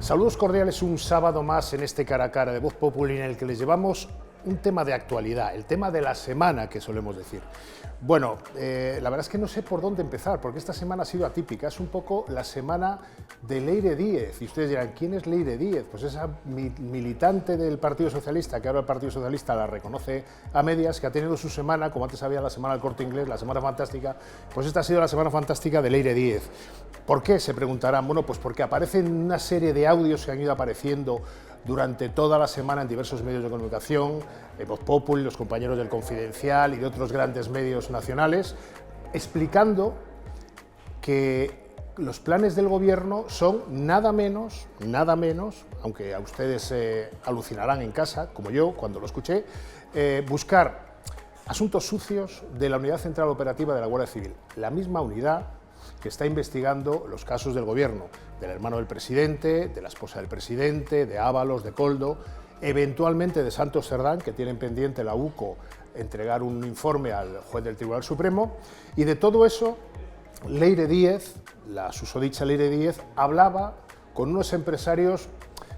Saludos cordiales un sábado más en este cara a cara de Voz Populi en el que les llevamos un tema de actualidad, el tema de la semana que solemos decir. Bueno, la verdad es que no sé por dónde empezar, porque esta semana ha sido atípica, es un poco la semana de Leire Díez, y ustedes dirán, ¿quién es Leire Díez? Pues esa militante del Partido Socialista, que ahora el Partido Socialista la reconoce a medias, que ha tenido su semana, como antes había la semana del Corte Inglés, la semana fantástica, pues esta ha sido la semana fantástica de Leire Díez. ¿Por qué? Se preguntarán. Bueno, pues porque aparecen una serie de audios que han ido apareciendo durante toda la semana en diversos medios de comunicación, Voz Populi, los compañeros del Confidencial y de otros grandes medios nacionales, explicando que los planes del gobierno son nada menos, aunque a ustedes alucinarán en casa, como yo cuando lo escuché, buscar asuntos sucios de la Unidad Central Operativa de la Guardia Civil, la misma unidad que está investigando los casos del gobierno, del hermano del presidente, de la esposa del presidente, de Ábalos, de Koldo, eventualmente de Santos Cerdán, que tienen pendiente la UCO entregar un informe al juez del Tribunal Supremo, y de todo eso Leire Díez, la susodicha Leire Díez, hablaba con unos empresarios,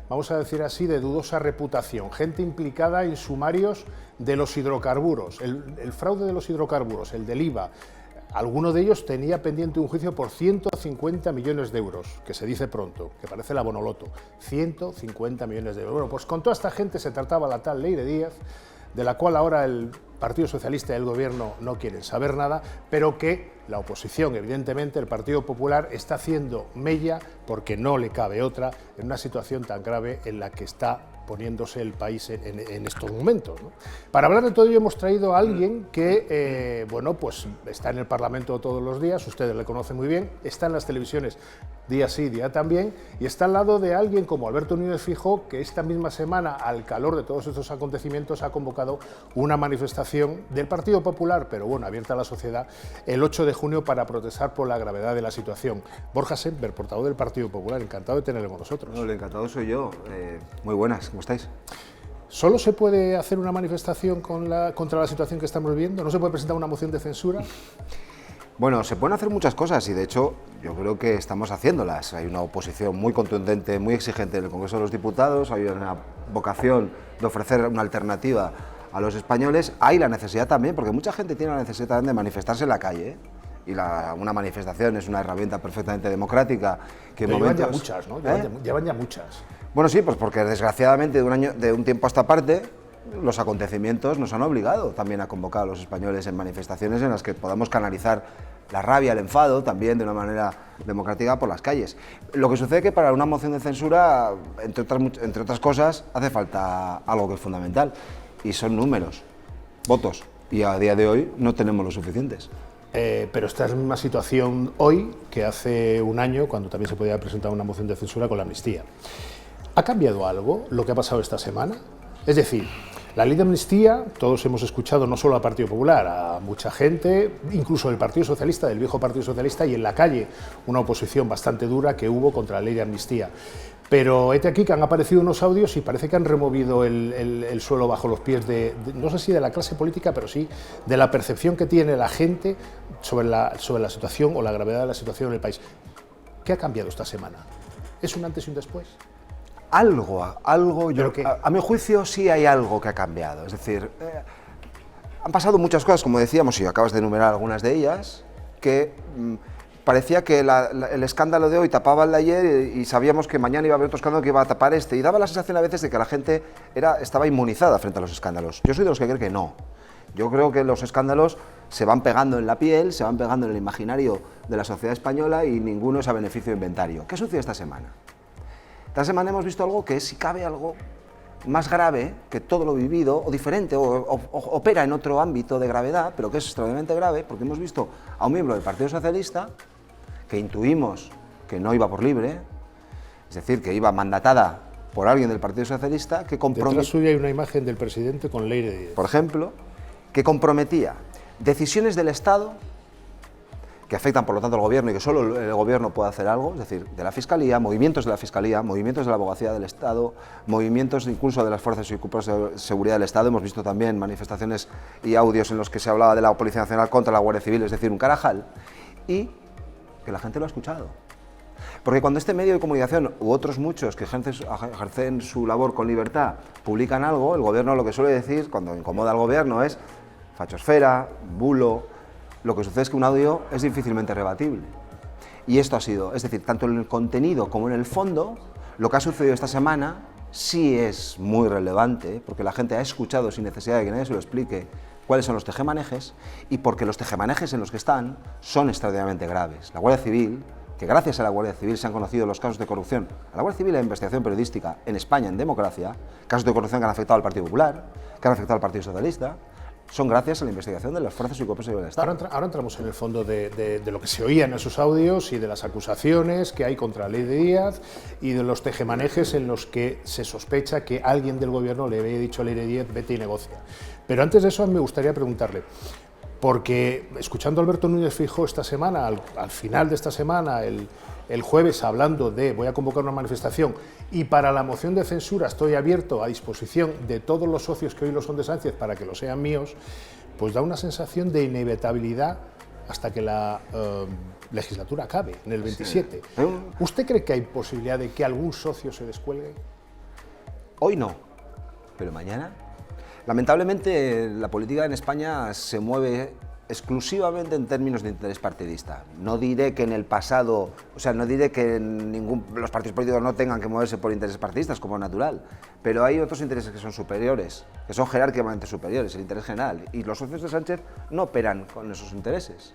vamos a decir así, de dudosa reputación, gente implicada en sumarios de los hidrocarburos, el fraude de los hidrocarburos, el del IVA. Alguno de ellos tenía pendiente un juicio por 150 millones de euros, que se dice pronto, que parece la Bonoloto, 150 millones de euros. Bueno, pues con toda esta gente se trataba la tal Leire Díez, de la cual ahora el Partido Socialista y el Gobierno no quieren saber nada, pero que la oposición, evidentemente, el Partido Popular, está haciendo mella, porque no le cabe otra, en una situación tan grave en la que está poniéndose el país en estos momentos, ¿no? Para hablar de todo ello hemos traído a alguien que, bueno, pues está en el Parlamento todos los días, ustedes le conocen muy bien, está en las televisiones día sí, día también, y está al lado de alguien como Alberto Núñez Feijóo, que esta misma semana, al calor de todos estos acontecimientos, ha convocado una manifestación del Partido Popular, pero bueno, abierta a la sociedad, el 8 de junio para protestar por la gravedad de la situación. Borja Semper, portavoz del Partido Popular, encantado de tenerle con nosotros. No, el encantado soy yo. Muy buenas, ¿cómo estáis? ¿Solo se puede hacer una manifestación contra la situación que estamos viviendo? ¿No se puede presentar una moción de censura? Bueno, se pueden hacer muchas cosas y de hecho yo creo que estamos haciéndolas. Hay una oposición muy contundente, muy exigente en el Congreso de los Diputados, hay una vocación de ofrecer una alternativa a los españoles. Hay la necesidad también, porque mucha gente tiene la necesidad también de manifestarse en la calle, ¿eh? Y una manifestación es una herramienta perfectamente democrática. Que llevan ya muchas, ¿no? Llevan ya muchas. Bueno, sí, pues porque desgraciadamente de un tiempo a esta parte los acontecimientos nos han obligado también a convocar a los españoles en manifestaciones en las que podamos canalizar la rabia, el enfado, también de una manera democrática por las calles. Lo que sucede es que para una moción de censura, entre otras cosas, hace falta algo que es fundamental, y son números, votos, y a día de hoy no tenemos los suficientes. Pero esta es la misma situación hoy que hace un año, cuando también se podía presentar una moción de censura con la amnistía. ¿Ha cambiado algo lo que ha pasado esta semana? Es decir, la ley de amnistía, todos hemos escuchado no solo al Partido Popular, a mucha gente, incluso del Partido Socialista, del viejo Partido Socialista, y en la calle una oposición bastante dura que hubo contra la ley de amnistía. Pero este aquí que han aparecido unos audios y parece que han removido el suelo bajo los pies no sé si de la clase política, pero sí de la percepción que tiene la gente sobre la situación o la gravedad de la situación en el país. ¿Qué ha cambiado esta semana? ¿Es un antes y un después? Algo, a mi juicio sí hay algo que ha cambiado, es decir, han pasado muchas cosas, como decíamos, y acabas de enumerar algunas de ellas, que parecía que el escándalo de hoy tapaba el de ayer y sabíamos que mañana iba a haber otro escándalo que iba a tapar este, y daba la sensación a veces de que la gente estaba inmunizada frente a los escándalos. Yo soy de los que creen que no. Yo creo que los escándalos se van pegando en la piel, se van pegando en el imaginario de la sociedad española y ninguno es a beneficio de inventario. ¿Qué sucede esta semana? Esta semana hemos visto algo que es, si cabe, algo más grave que todo lo vivido, o diferente, o opera en otro ámbito de gravedad, pero que es extremadamente grave, porque hemos visto a un miembro del Partido Socialista, que intuimos que no iba por libre, es decir, que iba mandatada por alguien del Partido Socialista, que comprometía... Detrás suya hay una imagen del presidente con Leire Díez. Por ejemplo, que comprometía decisiones del Estado que afectan por lo tanto al gobierno y que solo el gobierno puede hacer algo, es decir, de la Fiscalía, movimientos de la Fiscalía, movimientos de la Abogacía del Estado, movimientos incluso de las fuerzas y cuerpos de seguridad del Estado. Hemos visto también manifestaciones y audios en los que se hablaba de la Policía Nacional contra la Guardia Civil, es decir, un carajal, y que la gente lo ha escuchado. Porque cuando este medio de comunicación u otros muchos que ejercen su labor con libertad publican algo, el gobierno lo que suele decir, cuando incomoda al gobierno, es fachosfera, bulo. Lo que sucede es que un audio es difícilmente rebatible. Y esto ha sido, es decir, tanto en el contenido como en el fondo, lo que ha sucedido esta semana sí es muy relevante, porque la gente ha escuchado sin necesidad de que nadie se lo explique cuáles son los tejemanejes, y porque los tejemanejes en los que están son extraordinariamente graves. La Guardia Civil, que gracias a la Guardia Civil se han conocido los casos de corrupción, a la Guardia Civil y la investigación periodística en España, en democracia, casos de corrupción que han afectado al Partido Popular, que han afectado al Partido Socialista, son gracias a la investigación de las fuerzas y cuerpos de seguridad del Estado. Ahora entramos en el fondo de lo que se oía en esos audios y de las acusaciones que hay contra la ley de Díaz y de los tejemanejes en los que se sospecha que alguien del gobierno le había dicho a ley de Díaz, vete y negocia. Pero antes de eso me gustaría preguntarle, porque escuchando a Alberto Núñez Feijóo esta semana, al final de esta semana, el jueves, hablando de voy a convocar una manifestación y para la moción de censura estoy abierto a disposición de todos los socios que hoy lo son de Sánchez para que lo sean míos, pues da una sensación de inevitabilidad hasta que la legislatura acabe, en el 27. Sí. ¿Usted cree que hay posibilidad de que algún socio se descuelgue? Hoy no, pero mañana. Lamentablemente, la política en España se mueve exclusivamente en términos de interés partidista. No diré que en el pasado, o sea, no diré que los partidos políticos no tengan que moverse por intereses partidistas, como natural, pero hay otros intereses que son superiores, que son jerárquicamente superiores, el interés general, y los socios de Sánchez no operan con esos intereses.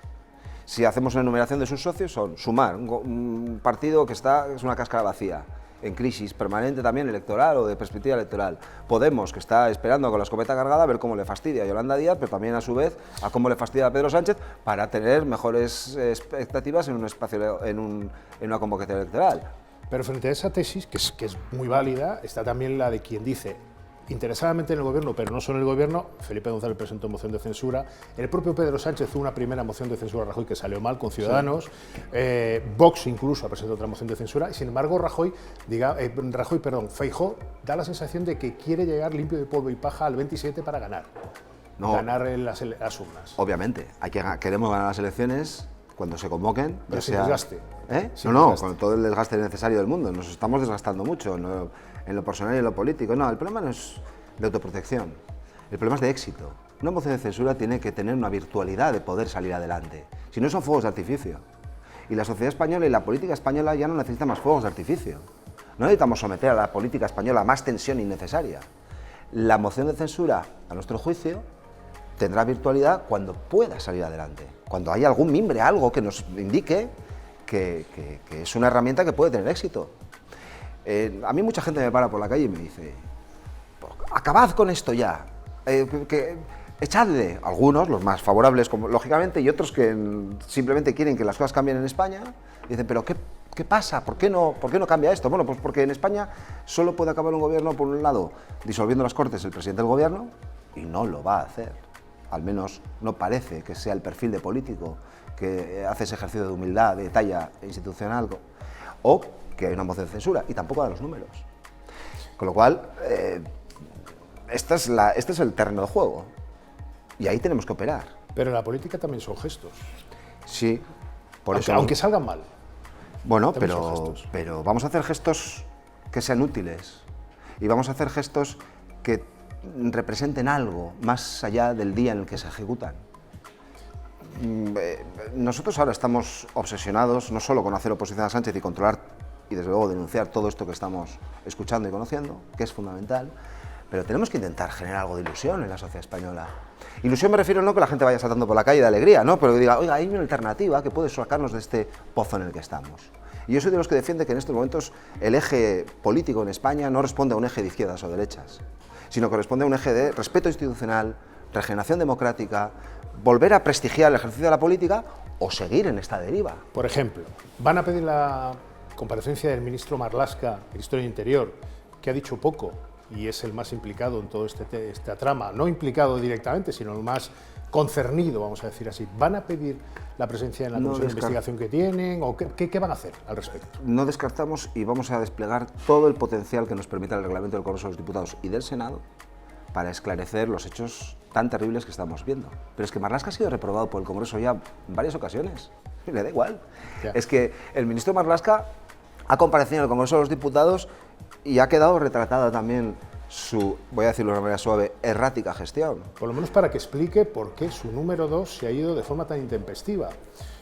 Si hacemos una enumeración de sus socios, son Sumar, un partido que es una cáscara vacía, en crisis permanente también electoral o de perspectiva electoral. Podemos, que está esperando con la escopeta cargada a ver cómo le fastidia a Yolanda Díaz, pero también a su vez a cómo le fastidia a Pedro Sánchez para tener mejores expectativas en un espacio, en una convocatoria electoral. Pero frente a esa tesis, que es muy válida, está también la de quien dice, interesadamente en el gobierno, pero no solo en el gobierno, Felipe González presentó moción de censura, el propio Pedro Sánchez tuvo una primera moción de censura a Rajoy que salió mal con Ciudadanos, sí. Vox incluso ha presentado otra moción de censura, y sin embargo Feijóo da la sensación de que quiere llegar limpio de polvo y paja al 27 para ganar, ganar en las urnas. Obviamente, queremos ganar las elecciones cuando se convoquen. Pero sin desgaste. Con todo el desgaste necesario del mundo, nos estamos desgastando mucho. En lo personal y en lo político. No, el problema no es de autoprotección, el problema es de éxito. Una moción de censura tiene que tener una virtualidad de poder salir adelante, si no son fuegos de artificio. Y la sociedad española y la política española ya no necesitan más fuegos de artificio. No necesitamos someter a la política española a más tensión innecesaria. La moción de censura, a nuestro juicio, tendrá virtualidad cuando pueda salir adelante, cuando haya algún mimbre, algo que nos indique que es una herramienta que puede tener éxito. A mí mucha gente me para por la calle y me dice, acabad con esto ya, echadle, algunos, los más favorables lógicamente, y otros que simplemente quieren que las cosas cambien en España, dicen, pero ¿qué pasa? ¿Por qué no cambia esto? Bueno, pues porque en España solo puede acabar un gobierno, por un lado, disolviendo las Cortes el presidente del gobierno, y no lo va a hacer, al menos no parece que sea el perfil de político que hace ese ejercicio de humildad, de talla institucional, o que hay una moción de censura, y tampoco da los números. Con lo cual, este es el terreno de juego, y ahí tenemos que operar. Pero la política también son gestos. Sí, aunque salgan mal. Bueno, pero vamos a hacer gestos que sean útiles, y vamos a hacer gestos que representen algo más allá del día en el que se ejecutan. Nosotros ahora estamos obsesionados no solo con hacer oposición a Sánchez y controlar y desde luego denunciar todo esto que estamos escuchando y conociendo, que es fundamental, pero tenemos que intentar generar algo de ilusión en la sociedad española. Ilusión me refiero no que la gente vaya saltando por la calle de alegría, ¿no? Pero que diga, oiga, hay una alternativa que puede sacarnos de este pozo en el que estamos. Y yo soy de los que defiende que en estos momentos el eje político en España no responde a un eje de izquierdas o derechas, sino que responde a un eje de respeto institucional, regeneración democrática, volver a prestigiar el ejercicio de la política o seguir en esta deriva. Por ejemplo, van a pedir la comparecencia del ministro Marlaska, ministro del Interior, que ha dicho poco y es el más implicado en toda esta trama, no implicado directamente, sino el más concernido, vamos a decir así. ¿Van a pedir la presencia en la comisión de investigación que tienen o qué van a hacer al respecto? No descartamos y vamos a desplegar todo el potencial que nos permita el reglamento del Congreso de los Diputados y del Senado para esclarecer los hechos tan terribles que estamos viendo. Pero es que Marlaska ha sido reprobado por el Congreso ya en varias ocasiones. le da igual. Ya. Es que el ministro Marlaska ha comparecido en el Congreso de los Diputados y ha quedado retratada también su, voy a decirlo de una manera suave, errática gestión. Por lo menos para que explique por qué su número 2 se ha ido de forma tan intempestiva.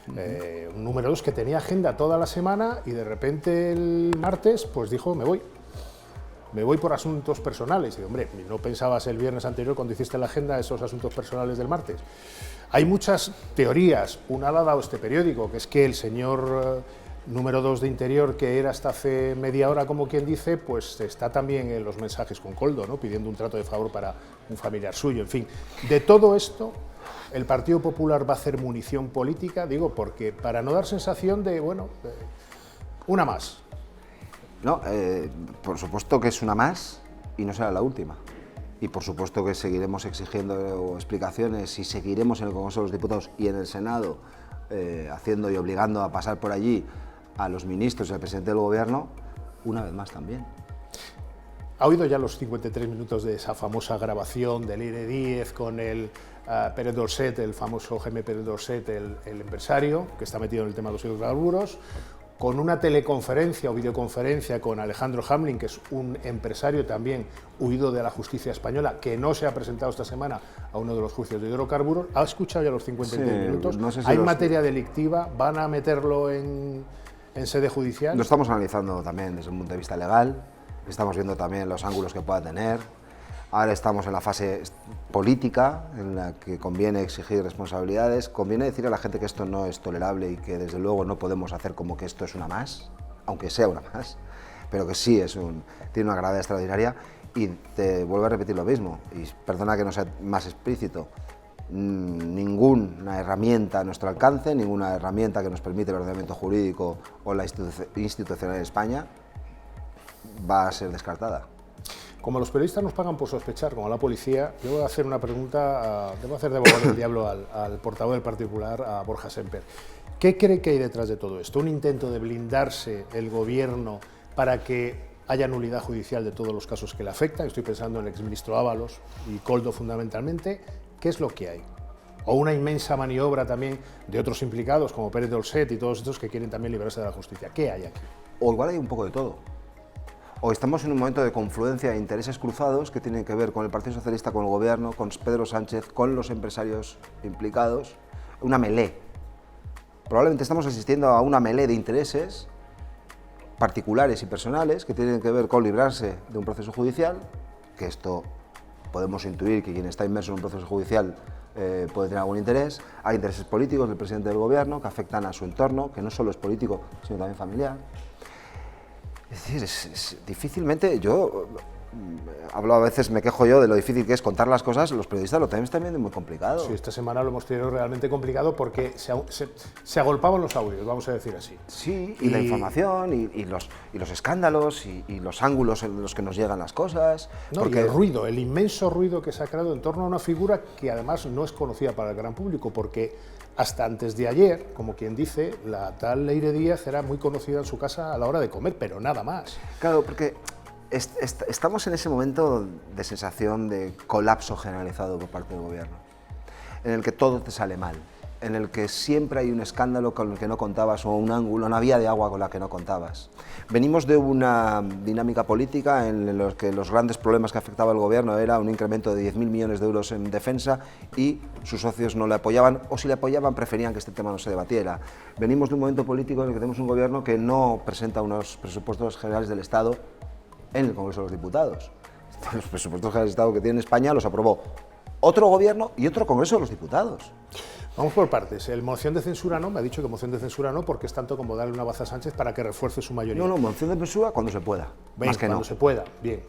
Un número 2 que tenía agenda toda la semana y de repente el martes pues dijo me voy por asuntos personales. Y hombre, ¿no pensabas el viernes anterior cuando hiciste la agenda esos asuntos personales del martes? Hay muchas teorías, una la ha dado este periódico, que es que el señor número 2 de Interior, que era hasta hace media hora, como quien dice, pues está también en los mensajes con Koldo, ¿no? Pidiendo un trato de favor para un familiar suyo, en fin. De todo esto, el Partido Popular va a hacer munición política, digo, porque para no dar sensación de, bueno, una más. No, por supuesto que es una más y no será la última. Y por supuesto que seguiremos exigiendo explicaciones y seguiremos en el Congreso de los Diputados y en el Senado haciendo y obligando a pasar por allí a los ministros y al presidente del Gobierno, una vez más también. ¿Ha oído ya los 53 minutos de esa famosa grabación del Leire Díez con el Pérez Dorset, el famoso Jaime Pérez Dorset, el empresario, que está metido en el tema de los hidrocarburos, con una teleconferencia o videoconferencia con Alejandro Hamlin, que es un empresario también huido de la justicia española, que no se ha presentado esta semana a uno de los juicios de hidrocarburos? ¿Ha escuchado ya los 53 minutos? No sé si ¿Hay materia delictiva? ¿Van a meterlo en sede judicial? Lo estamos analizando también desde un punto de vista legal, estamos viendo también los ángulos que pueda tener. Ahora estamos en la fase política, en la que conviene exigir responsabilidades, conviene decir a la gente que esto no es tolerable y que desde luego no podemos hacer como que esto es una más, aunque sea una más, pero que sí tiene una gravedad extraordinaria. Y te vuelvo a repetir lo mismo, y perdona que no sea más explícito, ninguna herramienta a nuestro alcance, ninguna herramienta que nos permite el ordenamiento jurídico o la institucional en España va a ser descartada. Como los periodistas nos pagan por sospechar, como la policía, yo voy a hacer una pregunta, debo hacer de abogado del diablo al portavoz del Partido Popular, a Borja Semper. ¿Qué cree que hay detrás de todo esto? ¿Un intento de blindarse el gobierno para que haya nulidad judicial de todos los casos que le afectan? Estoy pensando en el exministro Ábalos y Koldo fundamentalmente. ¿Qué es lo que hay? ¿O una inmensa maniobra también de otros implicados, como Pérez Dorset y todos estos que quieren también librarse de la justicia? ¿Qué hay aquí? O igual hay un poco de todo. O estamos en un momento de confluencia de intereses cruzados que tienen que ver con el Partido Socialista, con el Gobierno, con Pedro Sánchez, con los empresarios implicados, una melé. Probablemente estamos asistiendo a una melé de intereses particulares y personales que tienen que ver con librarse de un proceso judicial, que esto podemos intuir que quien está inmerso en un proceso judicial puede tener algún interés. Hay intereses políticos del presidente del Gobierno que afectan a su entorno, que no solo es político, sino también familiar. Es decir, difícilmente, yo hablo a veces, me quejo yo de lo difícil que es contar las cosas, los periodistas lo tenemos también muy complicado. Sí, esta semana lo hemos tenido realmente complicado porque se agolpaban los audios, vamos a decir así. Sí, y la información, y los escándalos, y los ángulos en los que nos llegan las cosas. No, porque... y el ruido, el inmenso ruido que se ha creado en torno a una figura que además no es conocida para el gran público, porque hasta antes de ayer, como quien dice, la tal Leire Díez era muy conocida en su casa a la hora de comer, pero nada más. Claro, porque estamos en ese momento de sensación de colapso generalizado por parte del Gobierno, en el que todo te sale mal, en el que siempre hay un escándalo con el que no contabas o un ángulo, una vía de agua con la que no contabas. Venimos de una dinámica política en la que los grandes problemas que afectaba al Gobierno era un incremento de 10.000 millones de euros en defensa y sus socios no le apoyaban, o si le apoyaban preferían que este tema no se debatiera. Venimos de un momento político en el que tenemos un Gobierno que no presenta unos presupuestos generales del Estado en el Congreso de los Diputados. Los presupuestos generales del Estado que tiene España los aprobó otro Gobierno y otro Congreso de los Diputados. Vamos por partes. El moción de censura no, me ha dicho que moción de censura no, porque es tanto como darle una baza a Sánchez para que refuerce su mayoría. No, moción de censura cuando se pueda. Bien, más que cuando no. se pueda. Bien,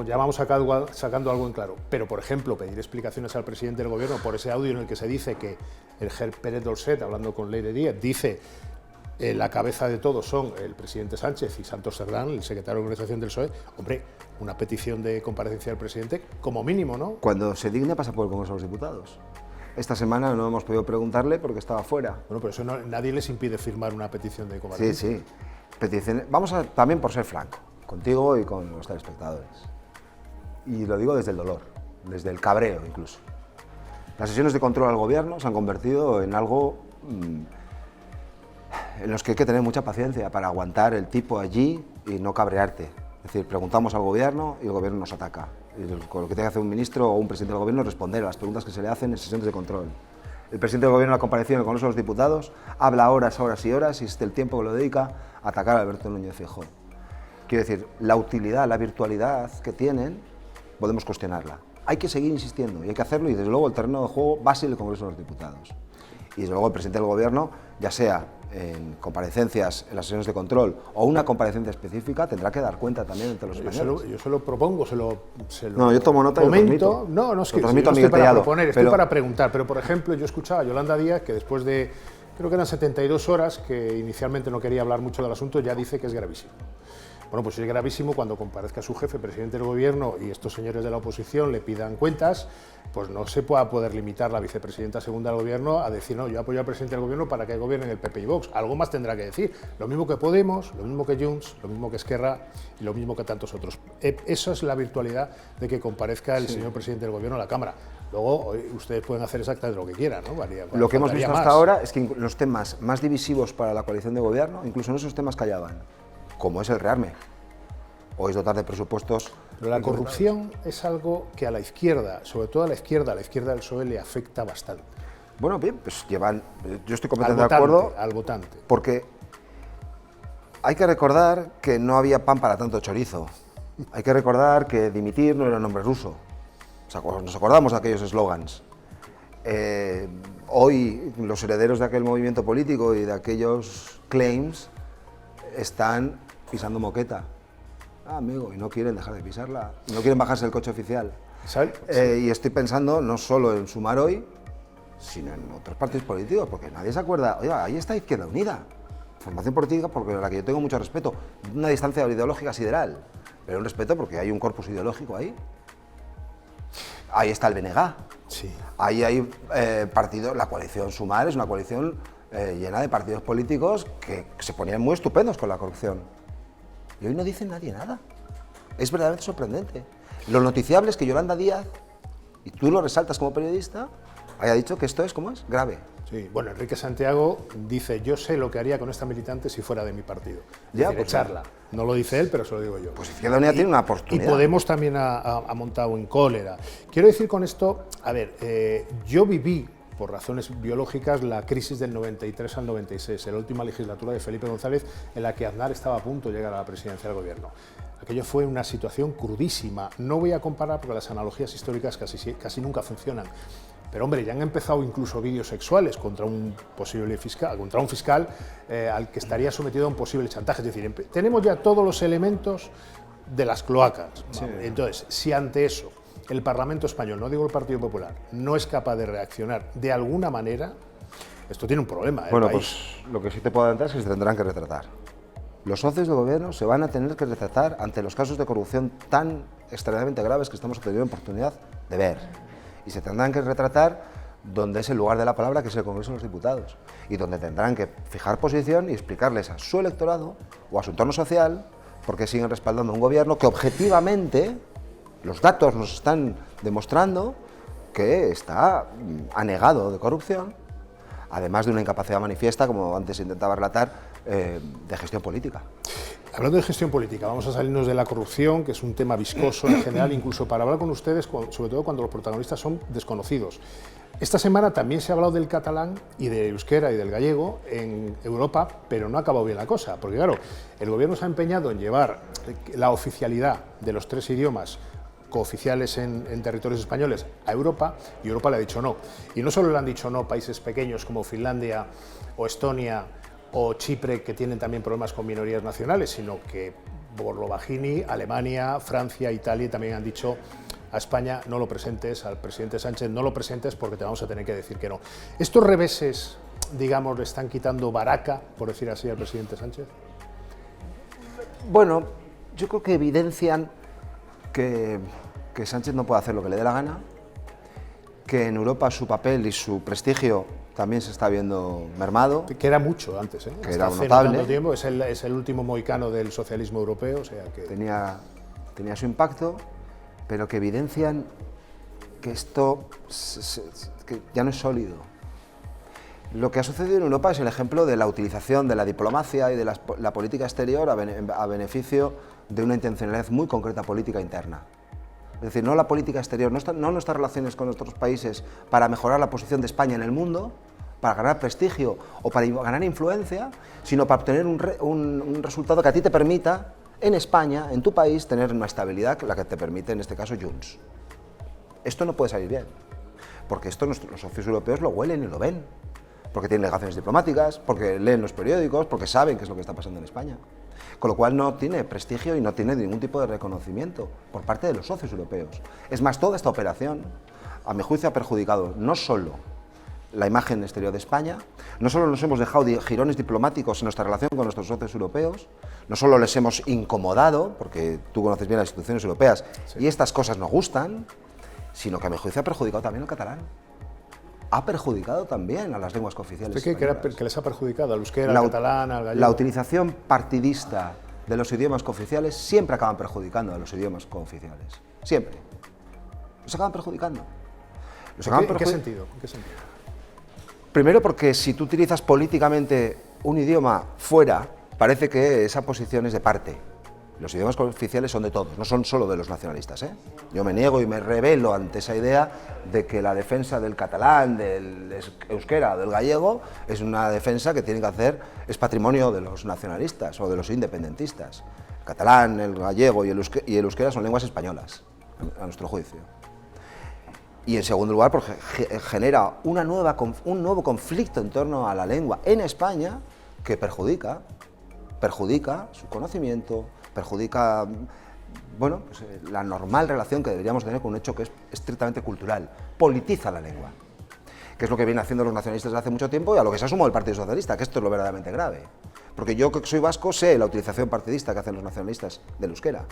ya vamos sacando algo en claro. Pero, por ejemplo, pedir explicaciones al presidente del Gobierno por ese audio en el que se dice que el Pérez Dorset, hablando con Leire Díez, dice la cabeza de todos son el presidente Sánchez y Santos Cerdán, el secretario de Organización del PSOE. Hombre, una petición de comparecencia del presidente, como mínimo, ¿no? Cuando se digne pasa por el Congreso de los Diputados. Esta semana no hemos podido preguntarle porque estaba fuera. Bueno, pero eso nadie les impide firmar una petición de comparecencia. Sí, sí. Peticiones. También por ser franco, contigo y con los telespectadores. Y lo digo desde el dolor, desde el cabreo incluso. Las sesiones de control al Gobierno se han convertido en algo en los que hay que tener mucha paciencia para aguantar el tipo allí y no cabrearte. Es decir, preguntamos al gobierno y el gobierno nos ataca. Y con lo que tiene que hacer un ministro o un presidente del gobierno es responder a las preguntas que se le hacen en sesiones de control. El presidente del gobierno ha comparecido en el Congreso de los Diputados, habla horas, horas y horas y es el tiempo que lo dedica a atacar a Alberto Núñez Feijóo. Quiero decir, la utilidad, la virtualidad que tienen, podemos cuestionarla. Hay que seguir insistiendo y hay que hacerlo y desde luego el terreno de juego va a ser el Congreso de los Diputados. Y desde luego el presidente del gobierno, ya sea en comparecencias en las sesiones de control o una comparecencia específica, tendrá que dar cuenta también entre los españoles. Yo se lo propongo, No, yo tomo nota comento. Y lo transmito. No es que lo yo no estoy para amiguetellado, proponer, estoy para preguntar. Pero, por ejemplo, yo escuchaba a Yolanda Díaz, que después de, creo que eran 72 horas, que inicialmente no quería hablar mucho del asunto, ya dice que es gravísimo. Bueno, pues es gravísimo cuando comparezca su jefe, presidente del gobierno, y estos señores de la oposición le pidan cuentas, pues no se pueda poder limitar la vicepresidenta segunda del gobierno a decir, no, yo apoyo al presidente del gobierno para que gobiernen el PP y Vox. Algo más tendrá que decir. Lo mismo que Podemos, lo mismo que Junts, lo mismo que Esquerra y lo mismo que tantos otros. Eso es la virtualidad de que comparezca el señor presidente del gobierno a la Cámara. Luego, ustedes pueden hacer exactamente lo que quieran, ¿no? Lo que hemos visto hasta ahora es que los temas más divisivos para la coalición de gobierno, incluso en esos temas callaban, como es el rearme, o es dotar de presupuestos. Pero la corrupción es algo que a la izquierda, sobre todo a la izquierda del PSOE, le afecta bastante. Bueno, bien, pues yo estoy completamente de acuerdo. Al votante. Porque hay que recordar que no había pan para tanto chorizo. Hay que recordar que dimitir no era un nombre ruso. Nos acordamos de aquellos eslogans. Hoy los herederos de aquel movimiento político y de aquellos claims están pisando moqueta. Amigo, y no quieren dejar de pisarla, no quieren bajarse el coche oficial. Y estoy pensando no solo en Sumar hoy, sino en otros partidos políticos, porque nadie se acuerda. Oiga, ahí está Izquierda Unida, formación política porque a la que yo tengo mucho respeto, una distancia ideológica sideral, pero un respeto porque hay un corpus ideológico ahí. Ahí está el BNG. Sí. Ahí hay partidos, la coalición Sumar es una coalición llena de partidos políticos que se ponían muy estupendos con la corrupción. Y hoy no dice nadie nada. Es verdaderamente sorprendente. Lo noticiable es que Yolanda Díaz, y tú lo resaltas como periodista, haya dicho que esto es, ¿cómo es? Grave. Sí, bueno, Enrique Santiago dice, yo sé lo que haría con esta militante si fuera de mi partido. Es decir, pues echarla. No lo dice él, pero se lo digo yo. Pues Izquierda Unida tiene una oportunidad. Y Podemos también ha montado en cólera. Quiero decir con esto, a ver, yo viví, por razones biológicas, la crisis del 93 al 96, en la última legislatura de Felipe González, en la que Aznar estaba a punto de llegar a la presidencia del gobierno. Aquello fue una situación crudísima. No voy a comparar porque las analogías históricas casi nunca funcionan. Pero hombre, ya han empezado incluso vídeos sexuales contra un posible fiscal, al que estaría sometido a un posible chantaje. Es decir, tenemos ya todos los elementos de las cloacas. Sí. Entonces, si ante eso el Parlamento español, no digo el Partido Popular, no es capaz de reaccionar de alguna manera, esto tiene un problema. Bueno, pues lo que sí te puedo adelantar es que se tendrán que retratar. Los socios de gobierno se van a tener que retratar ante los casos de corrupción tan extremadamente graves que estamos teniendo oportunidad de ver. Y se tendrán que retratar donde es el lugar de la palabra, que es el Congreso de los Diputados, y donde tendrán que fijar posición y explicarles a su electorado o a su entorno social por qué siguen respaldando a un gobierno que objetivamente los datos nos están demostrando que está anegado de corrupción, además de una incapacidad manifiesta, como antes intentaba relatar, de gestión política. Hablando de gestión política, vamos a salirnos de la corrupción, que es un tema viscoso en general, incluso para hablar con ustedes, sobre todo cuando los protagonistas son desconocidos. Esta semana también se ha hablado del catalán y del euskera y del gallego en Europa, pero no ha acabado bien la cosa, porque claro, el gobierno se ha empeñado en llevar la oficialidad de los tres idiomas cooficiales en territorios españoles a Europa, y Europa le ha dicho no. Y no solo le han dicho no países pequeños como Finlandia o Estonia o Chipre, que tienen también problemas con minorías nacionales, sino que por lo bajini, Alemania, Francia, Italia también han dicho a España no lo presentes, al presidente Sánchez no lo presentes porque te vamos a tener que decir que no. ¿Estos reveses, digamos, le están quitando baraca, por decir así, al presidente Sánchez? Bueno, yo creo que evidencian que Sánchez no puede hacer lo que le dé la gana, que en Europa su papel y su prestigio también se está viendo mermado. Que era mucho antes, ¿eh? Que era notable. Tiempo, es el último mohicano del socialismo europeo. O sea que tenía su impacto, pero que evidencian que esto que ya no es sólido. Lo que ha sucedido en Europa es el ejemplo de la utilización de la diplomacia y de la política exterior a beneficio de una intencionalidad muy concreta política interna. Es decir, no la política exterior, no nuestras relaciones con nuestros países para mejorar la posición de España en el mundo, para ganar prestigio o para ganar influencia, sino para obtener un resultado que a ti te permita, en España, en tu país, tener una estabilidad, la que te permite, en este caso, Junts. Esto no puede salir bien, porque esto los socios europeos lo huelen y lo ven, porque tienen delegaciones diplomáticas, porque leen los periódicos, porque saben qué es lo que está pasando en España. Con lo cual no tiene prestigio y no tiene ningún tipo de reconocimiento por parte de los socios europeos. Es más, toda esta operación, a mi juicio, ha perjudicado no solo la imagen exterior de España, no solo nos hemos dejado girones diplomáticos en nuestra relación con nuestros socios europeos, no solo les hemos incomodado, porque tú conoces bien las instituciones europeas, sí, y estas cosas nos gustan, sino que a mi juicio ha perjudicado también al catalán. Ha perjudicado también a las lenguas cooficiales. ¿Qué que les ha perjudicado? ¿Al euskera, al catalán, al gallego? La utilización partidista de los idiomas cooficiales siempre acaban perjudicando a los idiomas cooficiales. Siempre. Los acaban perjudicando. ¿En qué sentido? Primero porque si tú utilizas políticamente un idioma fuera, parece que esa posición es de parte. Los idiomas cooficiales son de todos, no son solo de los nacionalistas, ¿eh? Yo me niego y me rebelo ante esa idea de que la defensa del catalán, del euskera, del gallego, es una defensa que tienen que hacer, es patrimonio de los nacionalistas o de los independentistas. El catalán, el gallego y el euskera son lenguas españolas, a nuestro juicio. Y en segundo lugar, porque genera un nuevo conflicto en torno a la lengua en España que perjudica su conocimiento, perjudica, bueno, pues, la normal relación que deberíamos tener con un hecho que es estrictamente cultural. Politiza la lengua, que es lo que vienen haciendo los nacionalistas desde hace mucho tiempo y a lo que se ha sumado el Partido Socialista, que esto es lo verdaderamente grave. Porque yo, que soy vasco, sé la utilización partidista que hacen los nacionalistas del euskera.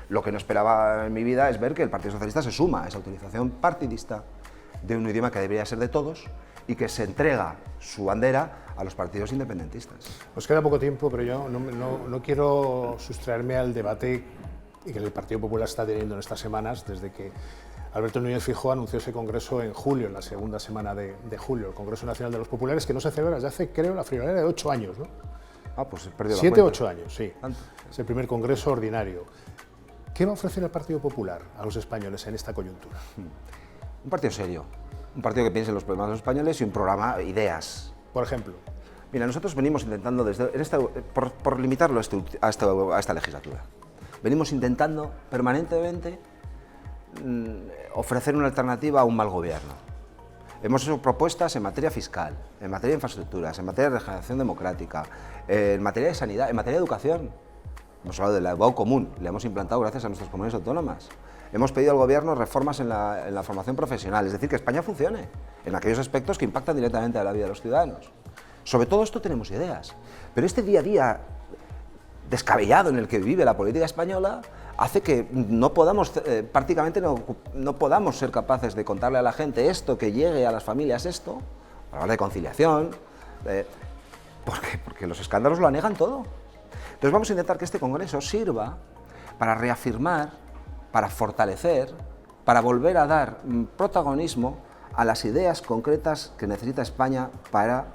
Lo que no esperaba en mi vida es ver que el Partido Socialista se suma a esa utilización partidista de un idioma que debería ser de todos y que se entrega su bandera a los partidos independentistas. Nos queda poco tiempo, pero yo no quiero sustraerme al debate que el Partido Popular está teniendo en estas semanas, desde que Alberto Núñez Feijóo anunció ese congreso en julio, en la segunda semana de julio, el Congreso Nacional de los Populares, que no se celebra desde hace, creo, la friolera de 8 años, ¿no? Ah, pues he perdido 7 la o 8 años, sí. Es el primer congreso ordinario. ¿Qué va a ofrecer el Partido Popular a los españoles en esta coyuntura? Un partido serio, un partido que piense en los problemas de los españoles y un programa, ideas. Por ejemplo. Mira, nosotros venimos intentando, por limitarlo a esta legislatura, venimos intentando permanentemente ofrecer una alternativa a un mal gobierno. Hemos hecho propuestas en materia fiscal, en materia de infraestructuras, en materia de regeneración democrática, en materia de sanidad, en materia de educación. Hemos hablado de la EBAU común, la hemos implantado gracias a nuestras comunidades autónomas. Hemos pedido al gobierno reformas en la formación profesional, es decir, que España funcione en aquellos aspectos que impactan directamente a la vida de los ciudadanos. Sobre todo esto tenemos ideas, pero este día a día descabellado en el que vive la política española hace que no podamos, prácticamente no podamos ser capaces de contarle a la gente esto, que llegue a las familias esto, para hablar de conciliación, porque los escándalos lo anegan todo. Entonces vamos a intentar que este congreso sirva para reafirmar, para fortalecer, para volver a dar protagonismo a las ideas concretas que necesita España para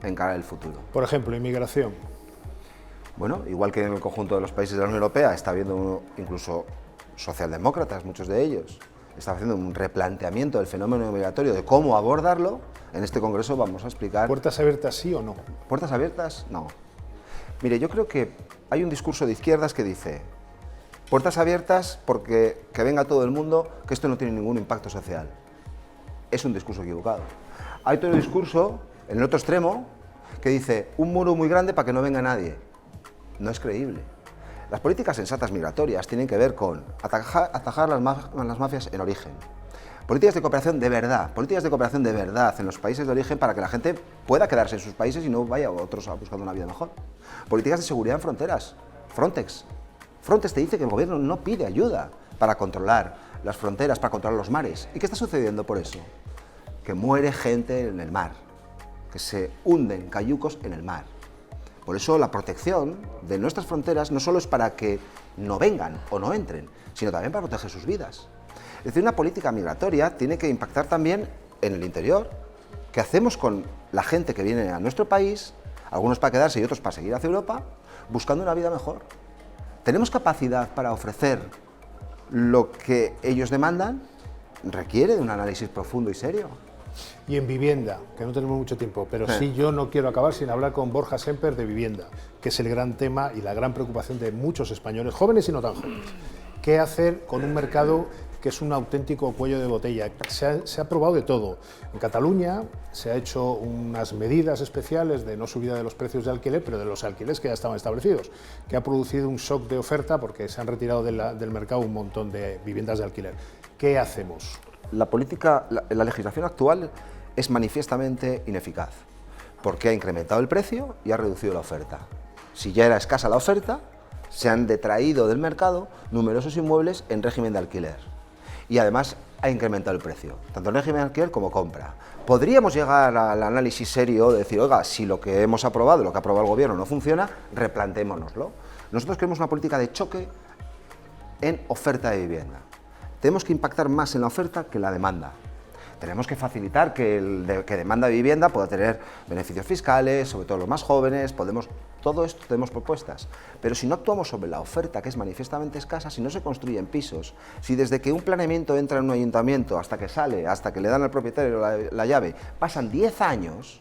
encarar el futuro. Por ejemplo, inmigración. Bueno, igual que en el conjunto de los países de la Unión Europea está habiendo incluso socialdemócratas, muchos de ellos, están haciendo un replanteamiento del fenómeno migratorio, de cómo abordarlo. En este congreso vamos a explicar... ¿Puertas abiertas sí o no? ¿Puertas abiertas? No. Mire, yo creo que hay un discurso de izquierdas que dice puertas abiertas porque que venga todo el mundo, que esto no tiene ningún impacto social. Es un discurso equivocado. Hay otro discurso, en el otro extremo, que dice un muro muy grande para que no venga nadie. No es creíble. Las políticas sensatas migratorias tienen que ver con atajar las mafias en origen. Políticas de cooperación de verdad en los países de origen para que la gente pueda quedarse en sus países y no vaya a otros buscando una vida mejor. Políticas de seguridad en fronteras. Frontex. Frontex te dice que el gobierno no pide ayuda para controlar las fronteras, para controlar los mares. ¿Y qué está sucediendo por eso? Que muere gente en el mar, que se hunden cayucos en el mar. Por eso la protección de nuestras fronteras no solo es para que no vengan o no entren, sino también para proteger sus vidas. Es decir, una política migratoria tiene que impactar también en el interior. ¿Qué hacemos con la gente que viene a nuestro país, algunos para quedarse y otros para seguir hacia Europa, buscando una vida mejor. ¿Tenemos capacidad para ofrecer lo que ellos demandan? Requiere de un análisis profundo y serio. Y en vivienda, que no tenemos mucho tiempo, pero sí yo no quiero acabar sin hablar con Borja Semper de vivienda, que es el gran tema y la gran preocupación de muchos españoles, jóvenes y no tan jóvenes. ¿Qué hacer con un mercado que es un auténtico cuello de botella? Se ha probado de todo. En Cataluña se ha hecho unas medidas especiales de no subida de los precios de alquiler, pero de los alquileres que ya estaban establecidos, que ha producido un shock de oferta porque se han retirado del mercado un montón de viviendas de alquiler. ¿Qué hacemos? La legislación actual es manifiestamente ineficaz, porque ha incrementado el precio y ha reducido la oferta. Si ya era escasa la oferta, se han detraído del mercado numerosos inmuebles en régimen de alquiler. Y además ha incrementado el precio, tanto en régimen de alquiler como compra. Podríamos llegar al análisis serio de decir, oiga, si lo que hemos aprobado, lo que ha aprobado el gobierno no funciona, replantémonoslo. Nosotros queremos una política de choque en oferta de vivienda. Tenemos que impactar más en la oferta que en la demanda. Tenemos que facilitar que el que demanda vivienda pueda tener beneficios fiscales, sobre todo los más jóvenes, todo esto tenemos propuestas. Pero si no actuamos sobre la oferta, que es manifiestamente escasa, si no se construyen pisos, si desde que un planeamiento entra en un ayuntamiento hasta que sale, hasta que le dan al propietario la llave, pasan 10 años,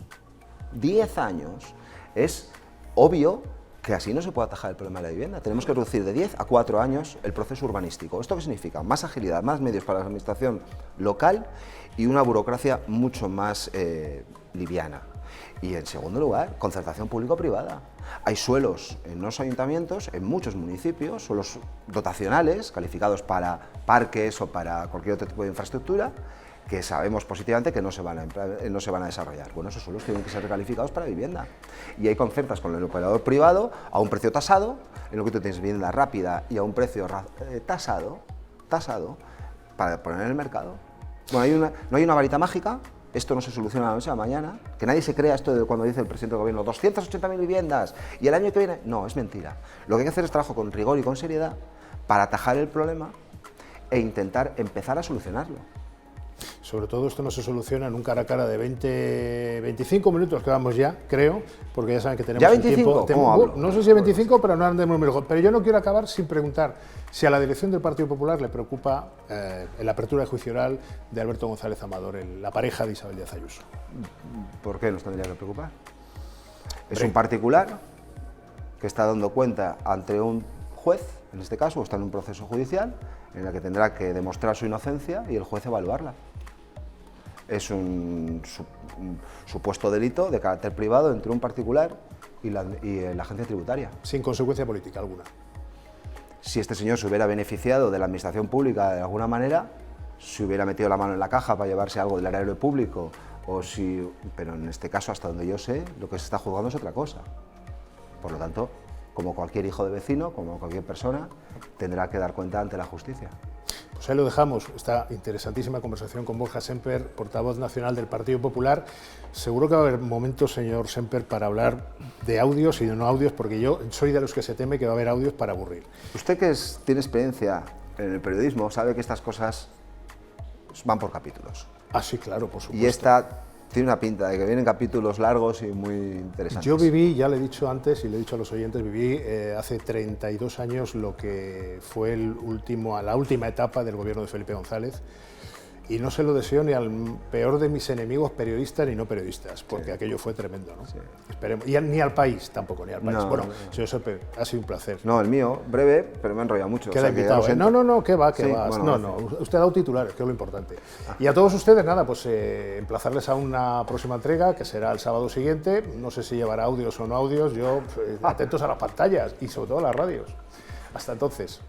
es obvio que así no se puede atajar el problema de la vivienda. Tenemos que reducir de 10 a 4 años el proceso urbanístico. ¿Esto qué significa? Más agilidad, más medios para la administración local y una burocracia mucho más liviana. Y en segundo lugar, concertación público-privada. Hay suelos en los ayuntamientos, en muchos municipios, suelos dotacionales, calificados para parques o para cualquier otro tipo de infraestructura, que sabemos positivamente que no se van a desarrollar. Bueno, esos suelos tienen que ser recalificados para vivienda. Y hay concertas con el operador privado a un precio tasado, en lo que tú tienes vivienda rápida y a un precio tasado, para poner en el mercado. Bueno, no hay una varita mágica, esto no se soluciona de la noche a la mañana, que nadie se crea esto de cuando dice el presidente del gobierno, 280.000 viviendas, y el año que viene, no, es mentira. Lo que hay que hacer es trabajo con rigor y con seriedad para atajar el problema e intentar empezar a solucionarlo. Sobre todo esto no se soluciona en un cara a cara de 25 minutos que vamos ya, creo, porque ya saben que tenemos ¿Ya 25? ¿Cómo hablo? No sé si 25, pero no andemos mejor. Pero yo no quiero acabar sin preguntar si a la dirección del Partido Popular le preocupa la apertura de juicio oral de Alberto González Amador, la pareja de Isabel Díaz Ayuso. ¿Por qué nos tendría que preocupar? Es un particular que está dando cuenta ante un juez, en este caso, está en un proceso judicial, en el que tendrá que demostrar su inocencia y el juez evaluarla. Es un supuesto delito de carácter privado entre un particular y la agencia tributaria. Sin consecuencia política alguna. Si este señor se hubiera beneficiado de la administración pública de alguna manera, si hubiera metido la mano en la caja para llevarse algo del erario público, pero en este caso, hasta donde yo sé, lo que se está juzgando es otra cosa. Por lo tanto, como cualquier hijo de vecino, como cualquier persona, tendrá que dar cuenta ante la justicia. Pues ahí lo dejamos, esta interesantísima conversación con Borja Semper, portavoz nacional del Partido Popular. Seguro que va a haber momentos, señor Semper, para hablar de audios y de no audios, porque yo soy de los que se teme que va a haber audios para aburrir. Usted que tiene experiencia en el periodismo sabe que estas cosas van por capítulos. Ah, sí, claro, por supuesto. Y esta tiene una pinta de que vienen capítulos largos y muy interesantes. Yo viví, ya le he dicho antes y le he dicho a los oyentes, viví hace 32 años lo que fue la última etapa del gobierno de Felipe González, y no se lo deseo ni al peor de mis enemigos periodistas ni no periodistas, porque aquello fue tremendo, ¿no? Sí. Esperemos. Y ni al país tampoco, ni al país. No, bueno, señor Semper, ha sido un placer. No, el mío, breve, pero me he enrollado mucho. Queda invitado, ¿eh? No, que va, que sí, va. Bueno, no, usted ha dado titulares, que es lo importante. Y a todos ustedes, nada, pues emplazarles a una próxima entrega, que será el sábado siguiente. No sé si llevará audios o no audios, atentos a las pantallas y sobre todo a las radios. Hasta entonces.